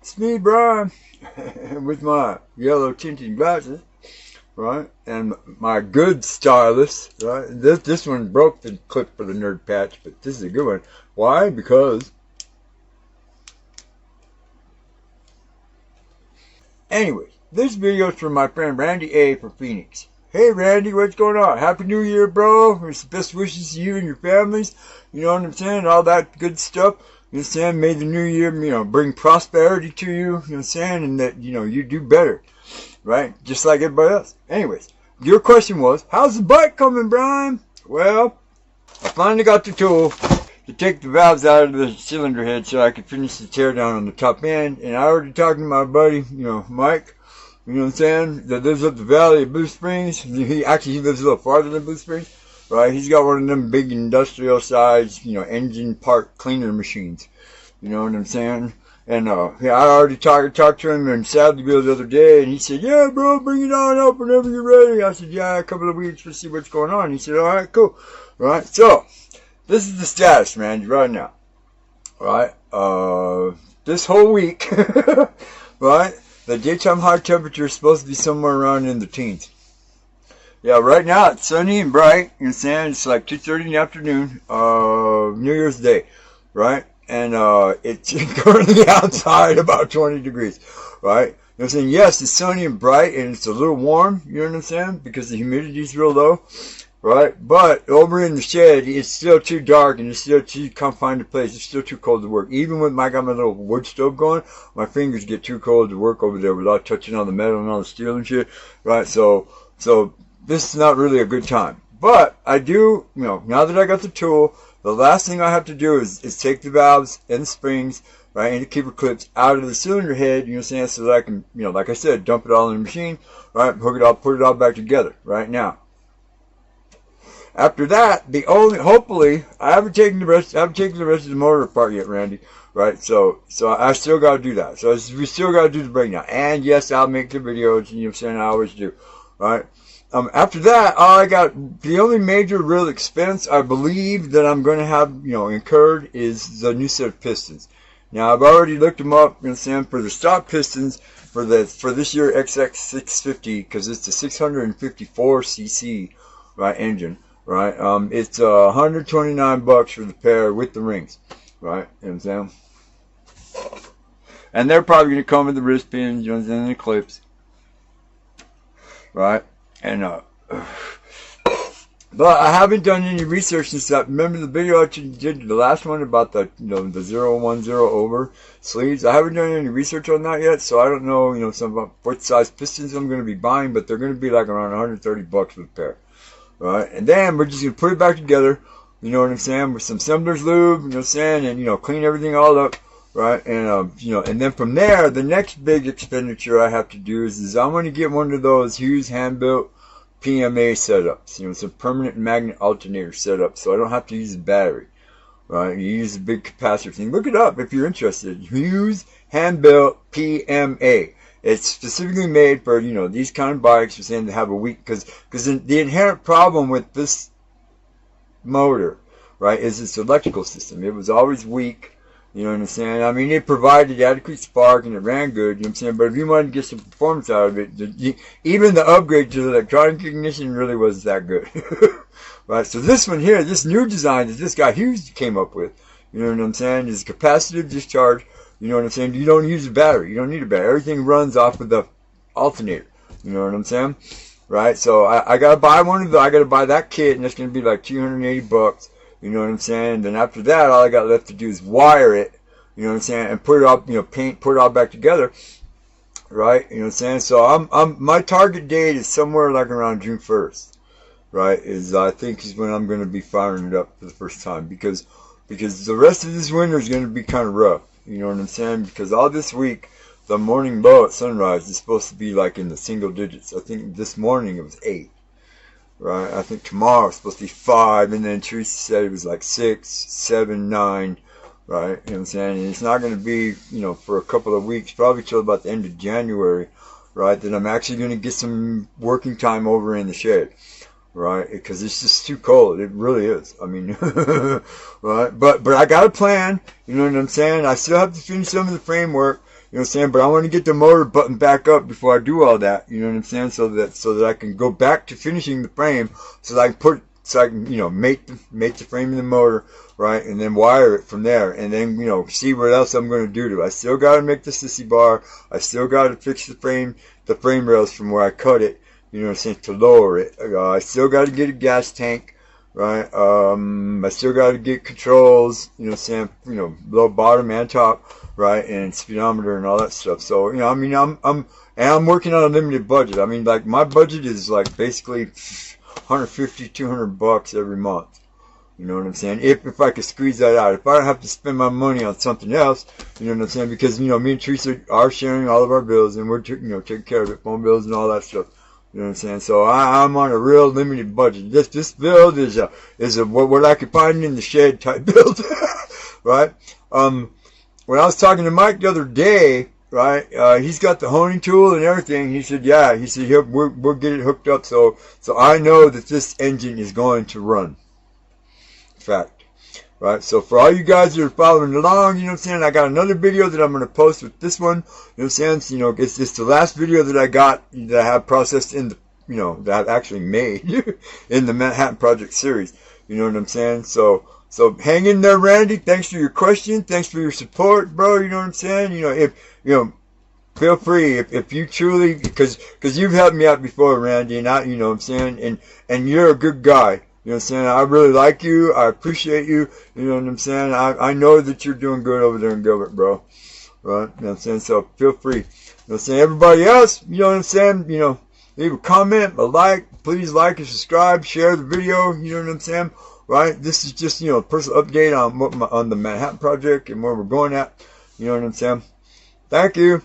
It's me, Brian, with my yellow tinted glasses, right? And my good stylus, right? This one broke the clip for the nerd patch, but this is a good one. Why? Because, anyway, this video is from my friend Randy A. from Phoenix. Hey Randy, what's going on? Happy New Year, bro. It's the best wishes to you and your families. You know what I'm saying? All that good stuff. You know what I'm saying? May the new year, bring prosperity to you. You know what I'm saying? And that, you do better. Right? Just like everybody else. Anyways, your question was, how's the bike coming, Brian? Well, I finally got the tool to take the valves out of the cylinder head so I could finish the teardown on the top end. And I already talked to my buddy, Mike. You know what I'm saying? That lives up the valley of Blue Springs. He lives a little farther than Blue Springs. Right? He's got one of them big industrial size, engine part cleaner machines. You know what I'm saying? And yeah, I already talked to him in Saddleville the other day, and he said, "Yeah, bro, bring it on up whenever you're ready." I said, "Yeah, a couple of weeks to see what's going on." He said, "All right, cool." Right? So this is the status, man, right now. Right? This whole week, right? The daytime high temperature is supposed to be somewhere around in the teens. Yeah, right now it's sunny and bright. You know what I'm saying? It's like 2:30 in the afternoon, New Year's Day, right? And it's currently outside about 20 degrees, right? You know what I'm saying? Yes, it's sunny and bright, and it's a little warm, you know what I'm saying? Because the humidity's real low, right? But over in the shed, it's still too dark, and it's still too confined to place. It's still too cold to work. Even when I got my little wood stove going, my fingers get too cold to work over there without touching on the metal and all the steel and shit, right? So this is not really a good time. But I do, now that I got the tool, the last thing I have to do is take the valves and the springs, right, and the keeper clips out of the cylinder head, you know what I'm saying, so that I can, like I said, dump it all in the machine, right, hook it all, put it all back together, right now. After that, hopefully, I haven't taken the rest of the motor apart yet, Randy, right, so I still got to do that, so we still got to do the breakdown, and yes, I'll make the videos, you know what I'm saying, I always do, right. After that, the only major real expense I believe that I'm going to have, incurred is the new set of pistons. Now, I've already looked them up, you know what I'm saying, for the stock pistons for this year XX650, because it's the 654cc, right, engine, right? It's $129 for the pair with the rings, right? You know what I'm saying? And they're probably going to come with the wrist pins, you know what I'm saying, and the clips, right? And but I haven't done any research since that. Remember the video I did, the last one about the the 010 over sleeves? I haven't done any research on that yet, so I don't know some about what size pistons I'm going to be buying, but they're going to be like around $130 for the pair, right? And then we're just going to put it back together, you know what I'm saying, with some Semblers lube, you know what I'm saying, and clean everything all up. Right, and and then from there, the next big expenditure I have to do is I'm going to get one of those Hughes hand-built PMA setups. It's a permanent magnet alternator setup, so I don't have to use a battery. Right, you use a big capacitor thing. Look it up if you're interested. Hughes hand-built PMA. It's specifically made for these kind of bikes. You're saying to have a weak because the inherent problem with this motor, right, is its electrical system. It was always weak. You know what I'm saying? I mean, it provided adequate spark and it ran good, you know what I'm saying? But if you wanted to get some performance out of it, even the upgrade to the electronic ignition really wasn't that good. Right? So this one here, this new design that this guy Hughes came up with, you know what I'm saying, is capacitive discharge, you know what I'm saying? You don't use a battery. You don't need a battery. Everything runs off of the alternator. You know what I'm saying? Right? So I got to buy I got to buy that kit, and it's going to be like $280. You know what I'm saying? Then after that, all I got left to do is wire it, you know what I'm saying, and put it up, put it all back together, right? You know what I'm saying? So my target date is somewhere like around June 1st, right? I think is when I'm going to be firing it up for the first time because the rest of this winter is going to be kind of rough, you know what I'm saying? Because all this week, the morning low at sunrise is supposed to be like in the single digits. I think this morning it was 8. Right, I think tomorrow it's supposed to be 5, and then Teresa said it was like 6, 7, 9, right, you know what I'm saying, and it's not going to be, for a couple of weeks, probably till about the end of January, right, that I'm actually going to get some working time over in the shed, right? Because it's just too cold. It really is. I mean, right? But I got a plan. You know what I'm saying? I still have to finish some of the framework. You know what I'm saying? But I want to get the motor buttoned back up before I do all that. You know what I'm saying? So that I can go back to finishing the frame, so that I can make the frame and the motor, right, and then wire it from there, and then see what else I'm going to do to it. I still got to make the sissy bar. I still got to fix the frame rails from where I cut it. You know what I'm saying, to lower it. I still got to get a gas tank, right? I still got to get controls. You know what I'm saying, low, bottom, and top, right, and speedometer and all that stuff. So I mean, I'm working on a limited budget. I mean, like, my budget is like basically $150, $200 every month. You know what I'm saying? If I could squeeze that out. If I don't have to spend my money on something else, you know what I'm saying? Because, me and Teresa are sharing all of our bills, and we're, taking care of it, phone bills and all that stuff. You know what I'm saying? So I'm on a real limited budget. This build is what I could find in the shed type build. Right? When I was talking to Mike the other day, right, he's got the honing tool and everything. He said, yeah, we'll get it hooked up, so I know that this engine is going to run. Fact. Right, so for all you guys that are following along, you know what I'm saying, I got another video that I'm going to post with this one. You know what I'm saying? So, it's the last video that I got, that I have processed in the, that I've actually made in the Manhattan Project series. You know what I'm saying? So hang in there, Randy. Thanks for your question. Thanks for your support, bro. You know what I'm saying? Feel free if you truly, because you've helped me out before, Randy, and you know what I'm saying, and you're a good guy. You know what I'm saying? I really like you. I appreciate you. You know what I'm saying? I know that you're doing good over there in Gilbert, bro. Right? You know what I'm saying? So feel free. You know what I'm saying? Everybody else, you know what I'm saying? Leave a comment, a like. Please like and subscribe. Share the video. You know what I'm saying? Right? This is just, a personal update on the Manhattan Project and where we're going at. You know what I'm saying? Thank you.